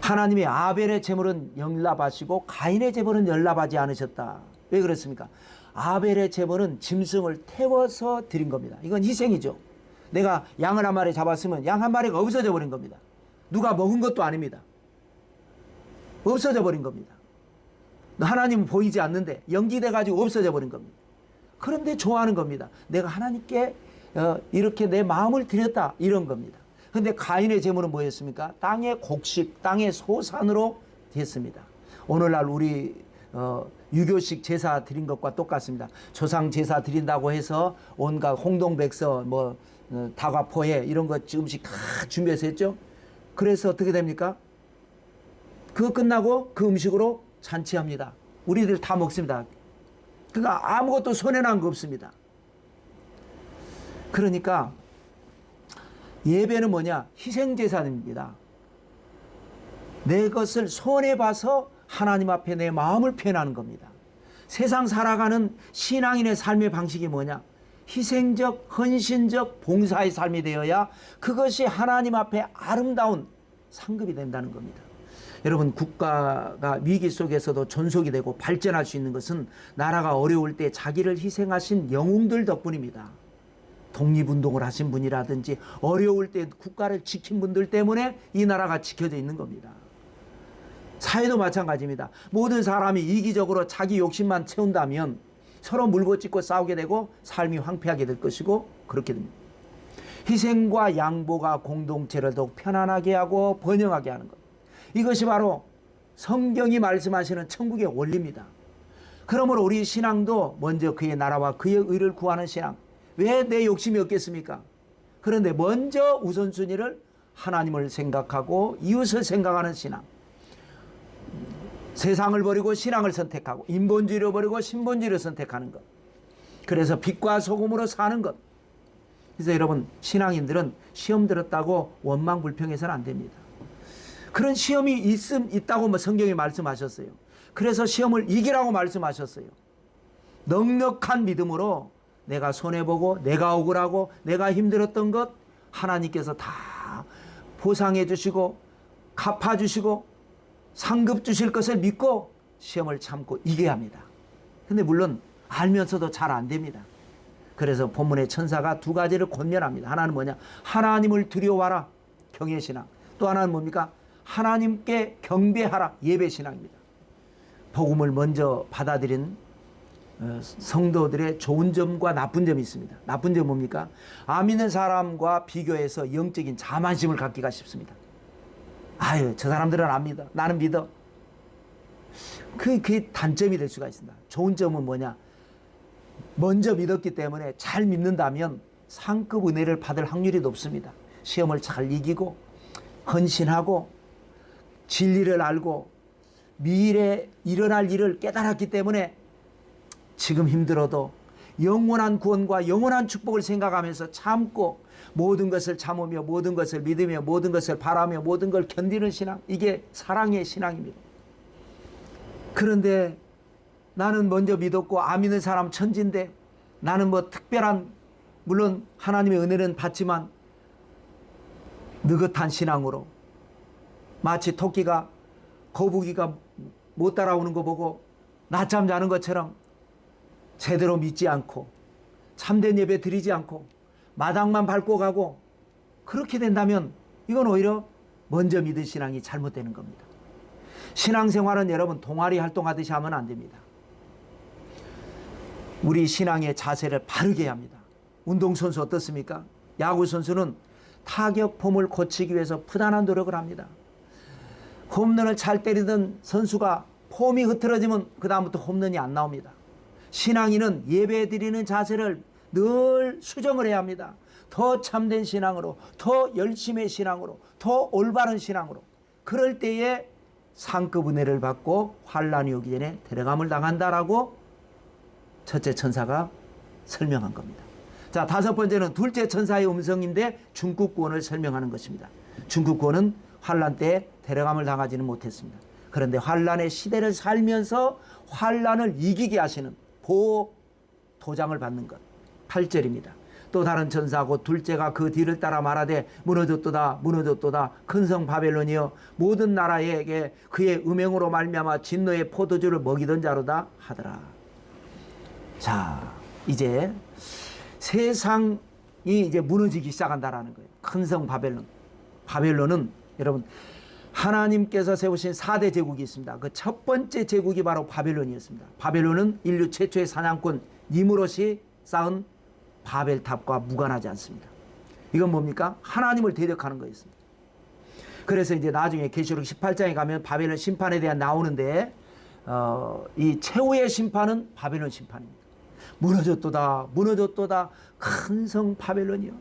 하나님의 아벨의 제물은 연락하시고 가인의 제물은 연락하지 않으셨다. 왜 그렇습니까? 아벨의 제물은 짐승을 태워서 드린 겁니다. 이건 희생이죠. 내가 양을 한 마리 잡았으면 양 한 마리가 없어져 버린 겁니다. 누가 먹은 것도 아닙니다. 없어져 버린 겁니다. 하나님은 보이지 않는데 연기돼 가지고 없어져 버린 겁니다. 그런데 좋아하는 겁니다. 내가 하나님께 이렇게 내 마음을 드렸다 이런 겁니다. 그런데 가인의 제물은 뭐였습니까? 땅의 곡식, 땅의 소산으로 됐습니다. 오늘날 우리 유교식 제사 드린 것과 똑같습니다. 조상 제사 드린다고 해서 온갖 홍동백서 다과포해 이런 것 음식 다 준비해서 했죠. 그래서 어떻게 됩니까? 그거 끝나고 그 음식으로 잔치합니다. 우리들 다 먹습니다. 그러니까 아무것도 손해난 거 없습니다. 그러니까 예배는 뭐냐? 희생제사입니다. 내 것을 손해봐서 하나님 앞에 내 마음을 표현하는 겁니다. 세상 살아가는 신앙인의 삶의 방식이 뭐냐? 희생적, 헌신적, 봉사의 삶이 되어야 그것이 하나님 앞에 아름다운 상급이 된다는 겁니다. 여러분, 국가가 위기 속에서도 존속이 되고 발전할 수 있는 것은 나라가 어려울 때 자기를 희생하신 영웅들 덕분입니다. 독립운동을 하신 분이라든지 어려울 때 국가를 지킨 분들 때문에 이 나라가 지켜져 있는 겁니다. 사회도 마찬가지입니다. 모든 사람이 이기적으로 자기 욕심만 채운다면 서로 물고 찢고 싸우게 되고 삶이 황폐하게 될 것이고 그렇게 됩니다. 희생과 양보가 공동체를 더욱 편안하게 하고 번영하게 하는 것. 이것이 바로 성경이 말씀하시는 천국의 원리입니다. 그러므로 우리 신앙도 먼저 그의 나라와 그의 의를 구하는 신앙. 왜 내 욕심이 없겠습니까? 그런데 먼저 우선순위를 하나님을 생각하고 이웃을 생각하는 신앙. 세상을 버리고 신앙을 선택하고 인본주의를 버리고 신본주의를 선택하는 것. 그래서 빛과 소금으로 사는 것. 그래서 여러분, 신앙인들은 시험 들었다고 원망불평해서는 안 됩니다. 그런 시험이 있다고 성경이 말씀하셨어요. 그래서 시험을 이기라고 말씀하셨어요. 넉넉한 믿음으로 내가 손해보고 내가 억울하고 내가 힘들었던 것 하나님께서 다 보상해 주시고 갚아주시고 상급 주실 것을 믿고 시험을 참고 이겨야 합니다. 근데 물론 알면서도 잘 안 됩니다. 그래서 본문의 천사가 두 가지를 권면합니다. 하나는 뭐냐? 하나님을 두려워하라, 경외신앙. 또 하나는 뭡니까? 하나님께 경배하라, 예배신앙입니다. 복음을 먼저 받아들인 성도들의 좋은 점과 나쁜 점이 있습니다. 나쁜 점은 뭡니까? 안 믿는 사람과 비교해서 영적인 자만심을 갖기가 쉽습니다. 아유, 저 사람들은 안 믿어. 나는 믿어. 그게 단점이 될 수가 있습니다. 좋은 점은 뭐냐? 먼저 믿었기 때문에 잘 믿는다면 상급 은혜를 받을 확률이 높습니다. 시험을 잘 이기고 헌신하고 진리를 알고 미래에 일어날 일을 깨달았기 때문에 지금 힘들어도 영원한 구원과 영원한 축복을 생각하면서 참고 모든 것을 참으며 모든 것을 믿으며 모든 것을 바라며 모든 걸 견디는 신앙, 이게 사랑의 신앙입니다. 그런데 나는 먼저 믿었고 안 믿는 사람 천지인데 나는 뭐 특별한, 물론 하나님의 은혜는 받지만 느긋한 신앙으로 마치 토끼가 거북이가 못 따라오는 거 보고 낮잠 자는 것처럼 제대로 믿지 않고 참된 예배 드리지 않고 마당만 밟고 가고 그렇게 된다면 이건 오히려 먼저 믿은 신앙이 잘못되는 겁니다. 신앙생활은 여러분 동아리 활동하듯이 하면 안 됩니다. 우리 신앙의 자세를 바르게 해야 합니다. 운동선수 어떻습니까? 야구선수는 타격 폼을 고치기 위해서 부단한 노력을 합니다. 홈런을 잘 때리던 선수가 폼이 흐트러지면 그 다음부터 홈런이 안 나옵니다. 신앙인은 예배 드리는 자세를 늘 수정을 해야 합니다. 더 참된 신앙으로, 더 열심의 신앙으로, 더 올바른 신앙으로. 그럴 때에 상급 은혜를 받고 환난이 오기 전에 데려감을 당한다라고 첫째 천사가 설명한 겁니다. 자, 다섯 번째는 둘째 천사의 음성인데 중국권을 설명하는 것입니다. 중국권은 환난 때에 데려감을 당하지는 못했습니다. 그런데 환난의 시대를 살면서 환난을 이기게 하시는 보호 도장을 받는 것. 8절입니다. 또 다른 천사고 둘째가 그 뒤를 따라 말하되 무너졌도다 무너졌도다 큰 성 바벨론이여 모든 나라에게 그의 음행으로 말미암아 진노의 포도주를 먹이던 자로다 하더라. 자, 이제 세상이 이제 무너지기 시작한다라는 거예요. 큰 성 바벨론. 바벨론은 여러분 하나님께서 세우신 4대 제국이 있습니다. 그 첫 번째 제국이 바로 바벨론이었습니다. 바벨론은 인류 최초의 사냥꾼 니무롯이 쌓은 바벨탑과 무관하지 않습니다. 이건 뭡니까? 하나님을 대적하는 거였습니다. 그래서 이제 나중에 계시록 18장에 가면 바벨론 심판에 대한 나오는데 이 최후의 심판은 바벨론 심판입니다. 무너졌도다 무너졌도다 큰 성 바벨론이요.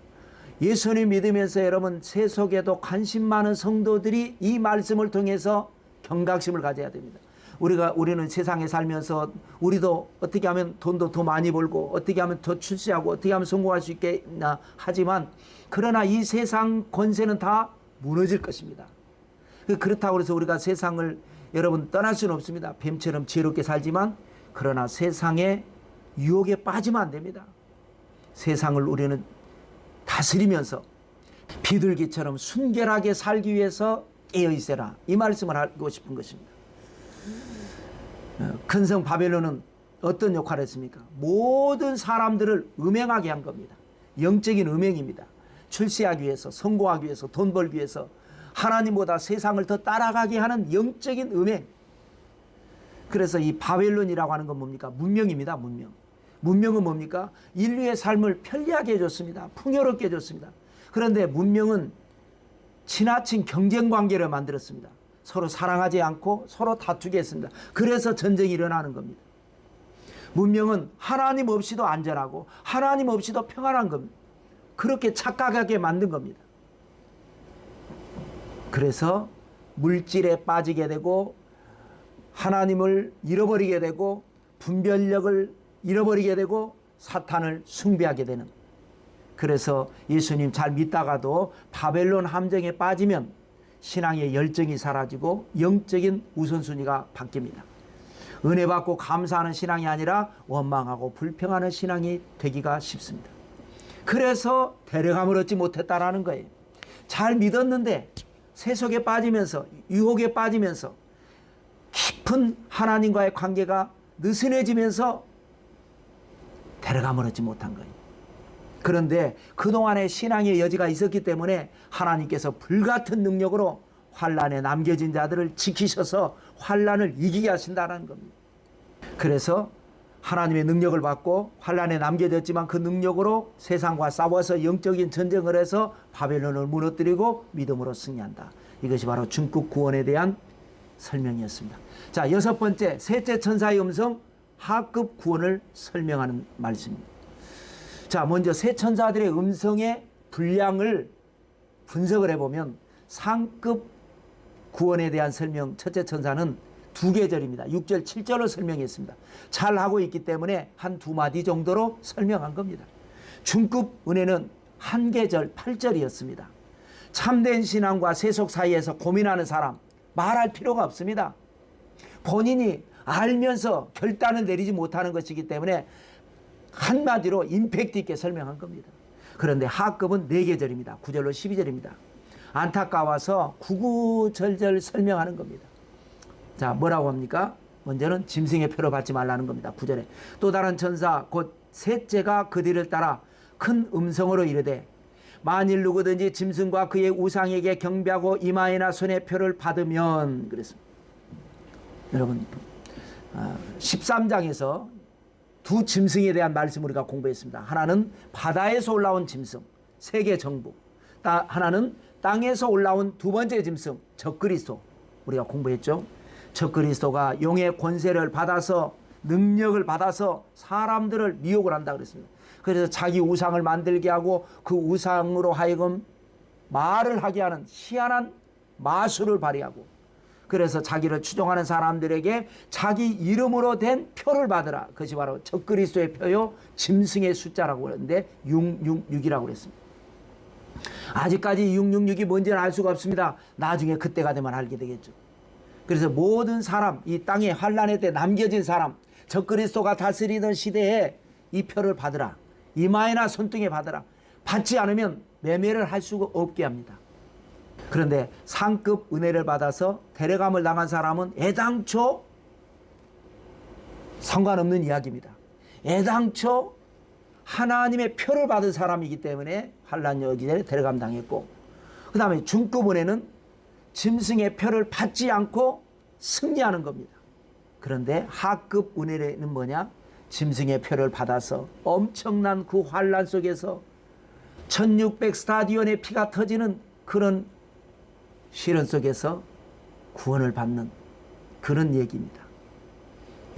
예수님 믿으면서 여러분 세속에도 관심 많은 성도들이 이 말씀을 통해서 경각심을 가져야 됩니다. 우리는 세상에 살면서 우리도 어떻게 하면 돈도 더 많이 벌고 어떻게 하면 더 출세하고 어떻게 하면 성공할 수 있겠나 하지만 그러나 이 세상 권세는 다 무너질 것입니다. 그렇다고 해서 우리가 세상을 여러분 떠날 수는 없습니다. 뱀처럼 지혜롭게 살지만 그러나 세상의 유혹에 빠지면 안 됩니다. 세상을 우리는 다스리면서 비둘기처럼 순결하게 살기 위해서 깨어 있어라. 이 말씀을 하고 싶은 것입니다. 근성 바벨론은 어떤 역할을 했습니까? 모든 사람들을 음행하게 한 겁니다. 영적인 음행입니다. 출세하기 위해서, 성공하기 위해서, 돈 벌기 위해서 하나님보다 세상을 더 따라가게 하는 영적인 음행. 그래서 이 바벨론이라고 하는 건 뭡니까? 문명입니다. 문명. 문명은 뭡니까? 인류의 삶을 편리하게 해줬습니다. 풍요롭게 해줬습니다. 그런데 문명은 지나친 경쟁 관계를 만들었습니다. 서로 사랑하지 않고 서로 다투게 했습니다. 그래서 전쟁이 일어나는 겁니다. 문명은 하나님 없이도 안전하고 하나님 없이도 평안한 겁니다. 그렇게 착각하게 만든 겁니다. 그래서 물질에 빠지게 되고 하나님을 잃어버리게 되고 분별력을 잃어버리게 되고 사탄을 숭배하게 되는. 그래서 예수님 잘 믿다가도 바벨론 함정에 빠지면 신앙의 열정이 사라지고 영적인 우선순위가 바뀝니다. 은혜 받고 감사하는 신앙이 아니라 원망하고 불평하는 신앙이 되기가 쉽습니다. 그래서 데려감을 얻지 못했다라는 거예요. 잘 믿었는데 세속에 빠지면서 유혹에 빠지면서 깊은 하나님과의 관계가 느슨해지면서 데려감을 얻지 못한 거예요. 그런데 그동안의 신앙의 여지가 있었기 때문에 하나님께서 불같은 능력으로 환난에 남겨진 자들을 지키셔서 환난을 이기게 하신다는 겁니다. 그래서 하나님의 능력을 받고 환난에 남겨졌지만 그 능력으로 세상과 싸워서 영적인 전쟁을 해서 바벨론을 무너뜨리고 믿음으로 승리한다. 이것이 바로 중급 구원에 대한 설명이었습니다. 자, 여섯 번째, 셋째 천사의 음성, 하급 구원을 설명하는 말씀입니다. 자, 먼저 세 천사들의 음성의 분량을 분석을 해보면 상급 구원에 대한 설명, 첫째 천사는 두 계절입니다. 6절, 7절로 설명했습니다. 잘 하고 있기 때문에 한 두 마디 정도로 설명한 겁니다. 중급 은혜는 한 계절, 8절이었습니다. 참된 신앙과 세속 사이에서 고민하는 사람, 말할 필요가 없습니다. 본인이 알면서 결단을 내리지 못하는 것이기 때문에 한마디로 임팩트 있게 설명한 겁니다. 그런데 하급은 4계절입니다. 9절로 12절입니다. 안타까워서 구구절절 설명하는 겁니다. 자, 뭐라고 합니까? 먼저는 짐승의 표를 받지 말라는 겁니다. 9절에 또 다른 천사 곧 셋째가 그 뒤를 따라 큰 음성으로 이르되 만일 누구든지 짐승과 그의 우상에게 경배하고 이마에나 손에 표를 받으면 그랬습니다. 여러분 13장에서 두 짐승에 대한 말씀을 우리가 공부했습니다. 하나는 바다에서 올라온 짐승 세계 정부, 하나는 땅에서 올라온 두 번째 짐승 적그리스도 우리가 공부했죠. 적그리스도가 용의 권세를 받아서 능력을 받아서 사람들을 미혹을 한다 그랬습니다. 그래서 자기 우상을 만들게 하고 그 우상으로 하여금 말을 하게 하는 희한한 마술을 발휘하고 그래서 자기를 추종하는 사람들에게 자기 이름으로 된 표를 받으라. 그것이 바로 적그리스도의 표요 짐승의 숫자라고 하는데 666이라고 그랬습니다. 아직까지 666이 뭔지는 알 수가 없습니다. 나중에 그때가 되면 알게 되겠죠. 그래서 모든 사람, 이 땅에 환난의 때 남겨진 사람, 적그리스도가 다스리던 시대에 이 표를 받으라. 이마에나 손등에 받으라. 받지 않으면 매매를 할 수가 없게 합니다. 그런데 상급 은혜를 받아서 데려감을 당한 사람은 애당초 상관없는 이야기입니다. 애당초 하나님의 표를 받은 사람이기 때문에 환난 여기에 데려감 당했고, 그 다음에 중급 은혜는 짐승의 표를 받지 않고 승리하는 겁니다. 그런데 하급 은혜는 뭐냐? 짐승의 표를 받아서 엄청난 그 환난 속에서 1600 스타디온의 피가 터지는 그런 시련 속에서 구원을 받는 그런 얘기입니다.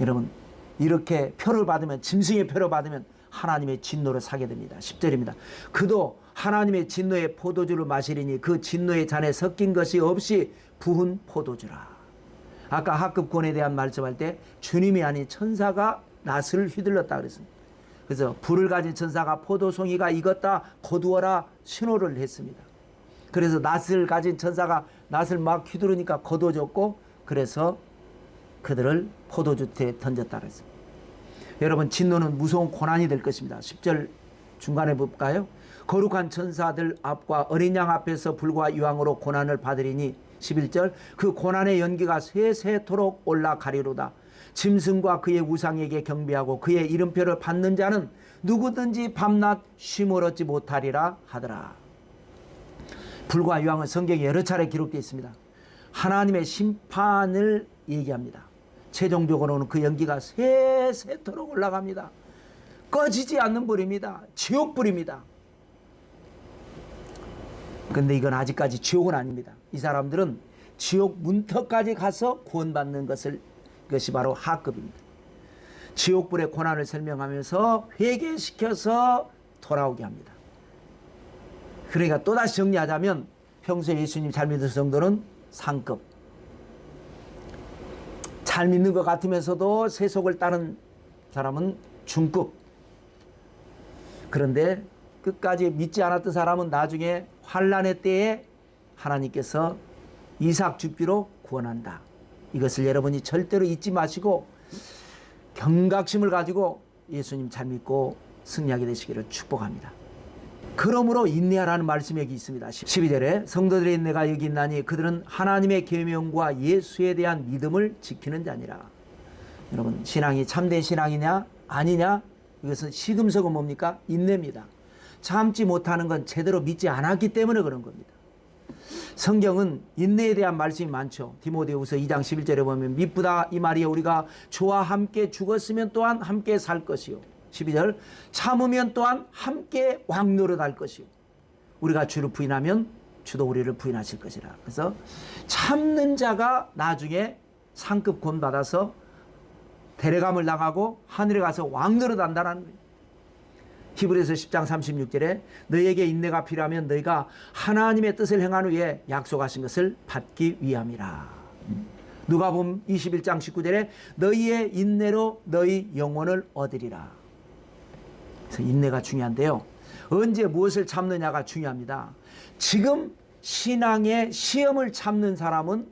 여러분, 이렇게 표를 받으면, 짐승의 표를 받으면 하나님의 진노를 사게 됩니다. 10절입니다. 그도 하나님의 진노의 포도주를 마시리니 그 진노의 잔에 섞인 것이 없이 부은 포도주라. 아까 하급 구원에 대한 말씀할 때 주님이 아닌 천사가 낫을 휘둘렀다 그랬습니다. 그래서 불을 가진 천사가 포도송이가 익었다 거두어라 신호를 했습니다. 그래서 낫을 가진 천사가 낫을 막 휘두르니까 거둬졌고, 그래서 그들을 포도주에 던졌다 그랬습니다. 여러분, 진노는 무서운 고난이 될 것입니다. 10절 중간에 볼까요? 거룩한 천사들 앞과 어린 양 앞에서 불과 유황으로 고난을 받으리니, 11절, 그 고난의 연기가 세세토록 올라가리로다. 짐승과 그의 우상에게 경배하고 그의 이름표를 받는 자는 누구든지 밤낮 쉼을 얻지 못하리라 하더라. 불과 유황은 성경에 여러 차례 기록되어 있습니다. 하나님의 심판을 얘기합니다. 최종적으로는 그 연기가 세세토록 올라갑니다. 꺼지지 않는 불입니다. 지옥불입니다. 근데 이건 아직까지 지옥은 아닙니다. 이 사람들은 지옥 문턱까지 가서 구원받는 것이 바로 하급입니다. 지옥불의 고난을 설명하면서 회개시켜서 돌아오게 합니다. 그러니까 또다시 정리하자면, 평소에 예수님 잘 믿을 성도는 상급, 잘 믿는 것 같으면서도 세속을 따른 사람은 중급, 그런데 끝까지 믿지 않았던 사람은 나중에 환난의 때에 하나님께서 이삭 죽비로 구원한다. 이것을 여러분이 절대로 잊지 마시고 경각심을 가지고 예수님 잘 믿고 승리하게 되시기를 축복합니다. 그러므로 인내하라는 말씀이 여기 있습니다. 12절에 성도들의 인내가 여기 있나니 그들은 하나님의 계명과 예수에 대한 믿음을 지키는 자니라. 여러분, 신앙이 참된 신앙이냐 아니냐, 이것은 시금석은 뭡니까? 인내입니다. 참지 못하는 건 제대로 믿지 않았기 때문에 그런 겁니다. 성경은 인내에 대한 말씀이 많죠. 디모데후서 2장 11절에 보면 미쁘다 이 말이여, 우리가 주와 함께 죽었으면 또한 함께 살 것이요. 12절, 참으면 또한 함께 왕노릇할 것이요. 우리가 주를 부인하면 주도 우리를 부인하실 것이라. 그래서 참는 자가 나중에 상급 권 받아서 데려감을 나가고 하늘에 가서 왕노릇 한다는 거예요. 히브리서 10장 36절에 너희에게 인내가 필요하면 너희가 하나님의 뜻을 행한 후에 약속하신 것을 받기 위함이라. 누가복음 21장 19절에 너희의 인내로 너희 영혼을 얻으리라. 그래서 인내가 중요한데요. 언제 무엇을 참느냐가 중요합니다. 지금 신앙의 시험을 참는 사람은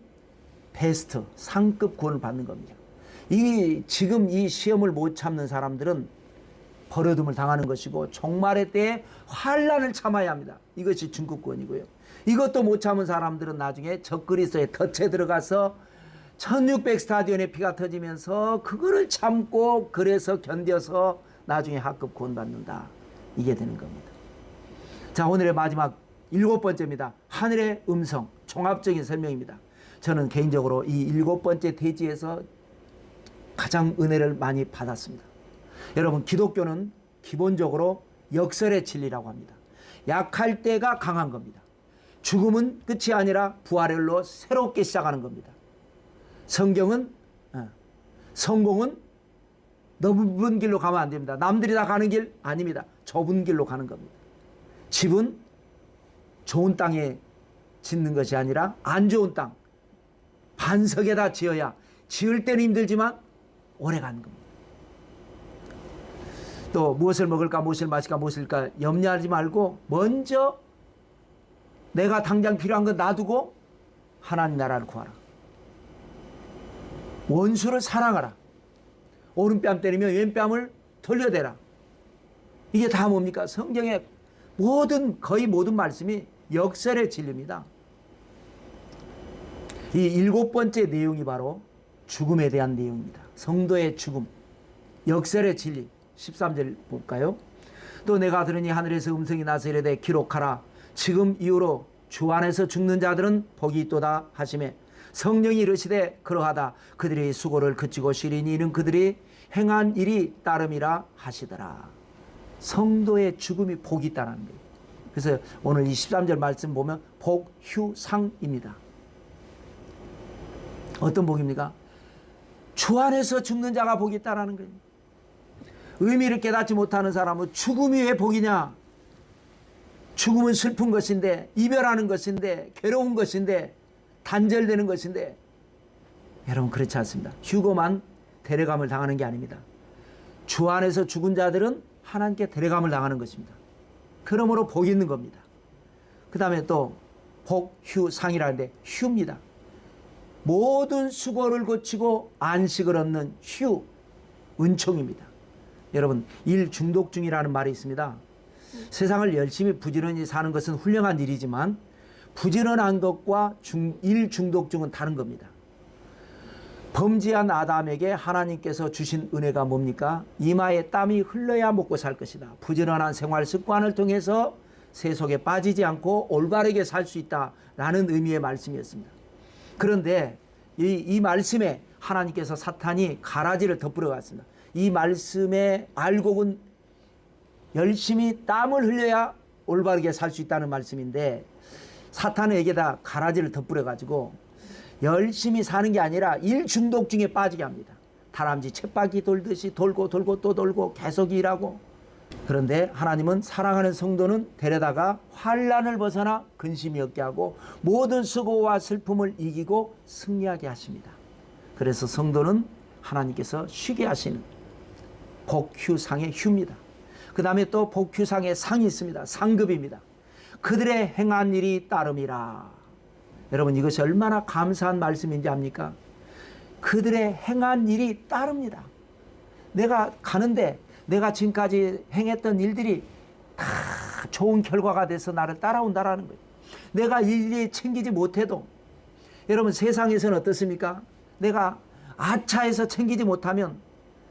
베스트, 상급 구원을 받는 겁니다. 지금 이 시험을 못 참는 사람들은 버려둠을 당하는 것이고 종말의 때에 환난을 참아야 합니다. 이것이 중급구원이고요. 이것도 못 참은 사람들은 나중에 적그리스도의 덫에 들어가서 1600 스타디온의 피가 터지면서 그거를 참고 그래서 견뎌서 나중에 하급 구원 받는다. 이게 되는 겁니다. 자, 오늘의 마지막 7번째입니다. 하늘의 음성, 종합적인 설명입니다. 저는 개인적으로 이 7번째 대지에서 가장 은혜를 많이 받았습니다. 여러분, 기독교는 기본적으로 역설의 진리라고 합니다. 약할 때가 강한 겁니다. 죽음은 끝이 아니라 부활로 새롭게 시작하는 겁니다. 성경은 성공은 넓은 길로 가면 안 됩니다. 남들이 다 가는 길 아닙니다. 좁은 길로 가는 겁니다. 집은 좋은 땅에 짓는 것이 아니라 안 좋은 땅, 반석에다 지어야, 지을 때는 힘들지만 오래 가는 겁니다. 또 무엇을 먹을까, 무엇을 마실까, 무엇일까 염려하지 말고 먼저 내가 당장 필요한 건 놔두고 하나님 나라를 구하라. 원수를 사랑하라. 오른뺨 때리면 왼뺨을 돌려대라. 이게 다 뭡니까? 성경의 거의 모든 말씀이 역설의 진리입니다. 이 7번째 내용이 바로 죽음에 대한 내용입니다. 성도의 죽음, 역설의 진리. 13절 볼까요? 또 내가 들으니 하늘에서 음성이 나서 이르되 기록하라. 지금 이후로 주 안에서 죽는 자들은 복이 있도다 하시매 성령이 이르시되 그러하다. 그들의 수고를 그치고 쉬리니 이는 그들이 행한 일이 따름이라 하시더라. 성도의 죽음이 복이 있다는 거예요. 그래서 오늘 이 13절 말씀 보면 복휴상입니다. 어떤 복입니까? 주 안에서 죽는 자가 복이 있다는 거예요. 의미를 깨닫지 못하는 사람은 죽음이 왜 복이냐? 죽음은 슬픈 것인데, 이별하는 것인데, 괴로운 것인데, 단절되는 것인데, 여러분 그렇지 않습니다. 휴거만 데려감을 당하는 게 아닙니다. 주 안에서 죽은 자들은 하나님께 데려감을 당하는 것입니다. 그러므로 복이 있는 겁니다. 그 다음에 또 복휴상이라는데 휴입니다. 모든 수고를 거치고 안식을 얻는 휴, 은총입니다. 여러분, 일 중독중이라는 말이 있습니다. 세상을 열심히 부지런히 사는 것은 훌륭한 일이지만 부지런한 것과 일 중독중은 다른 겁니다. 범죄한 아담에게 하나님께서 주신 은혜가 뭡니까? 이마에 땀이 흘러야 먹고 살 것이다. 부지런한 생활 습관을 통해서 세속에 빠지지 않고 올바르게 살 수 있다라는 의미의 말씀이었습니다. 그런데 이 말씀에 하나님께서 사탄이 가라지를 덧부려 갔습니다. 이 말씀의 알곡은 열심히 땀을 흘려야 올바르게 살 수 있다는 말씀인데 사탄에게다 가라지를 덧부려 가지고 열심히 사는 게 아니라 일 중독중에 빠지게 합니다. 다람쥐 쳇바퀴 돌듯이 돌고 돌고 또 돌고 계속 일하고. 그런데 하나님은 사랑하는 성도는 데려다가 환난을 벗어나 근심이 없게 하고 모든 수고와 슬픔을 이기고 승리하게 하십니다. 그래서 성도는 하나님께서 쉬게 하시는 복휴상의 휴입니다. 그 다음에 또 복휴상의 상이 있습니다. 상급입니다. 그들의 행한 일이 따름이라. 여러분, 이것이 얼마나 감사한 말씀인지 압니까? 그들의 행한 일이 따릅니다. 내가 가는데 내가 지금까지 행했던 일들이 다 좋은 결과가 돼서 나를 따라온다라는 거예요. 내가 일일이 챙기지 못해도. 여러분, 세상에서는 어떻습니까? 내가 아차해서 챙기지 못하면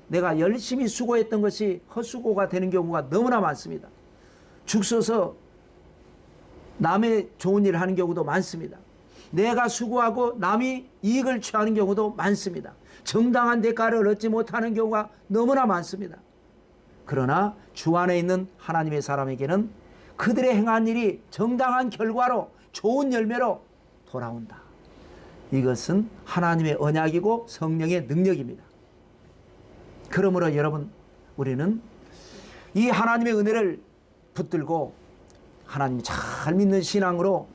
내가 열심히 수고했던 것이 헛수고가 되는 경우가 너무나 많습니다. 죽 서서 남의 좋은 일을 하는 경우도 많습니다. 내가 수고하고 남이 이익을 취하는 경우도 많습니다. 정당한 대가를 얻지 못하는 경우가 너무나 많습니다. 그러나 주 안에 있는 하나님의 사람에게는 그들의 행한 일이 정당한 결과로 좋은 열매로 돌아온다. 이것은 하나님의 언약이고 성령의 능력입니다. 그러므로 여러분, 우리는 이 하나님의 은혜를 붙들고 하나님 잘 믿는 신앙으로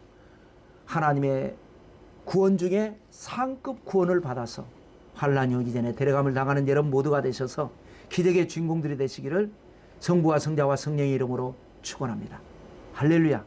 하나님의 구원 중에 상급 구원을 받아서 환난이 오기 전에 데려감을 당하는 여러분 모두가 되셔서 기적의 주인공들이 되시기를 성부와 성자와 성령의 이름으로 축원합니다. 할렐루야.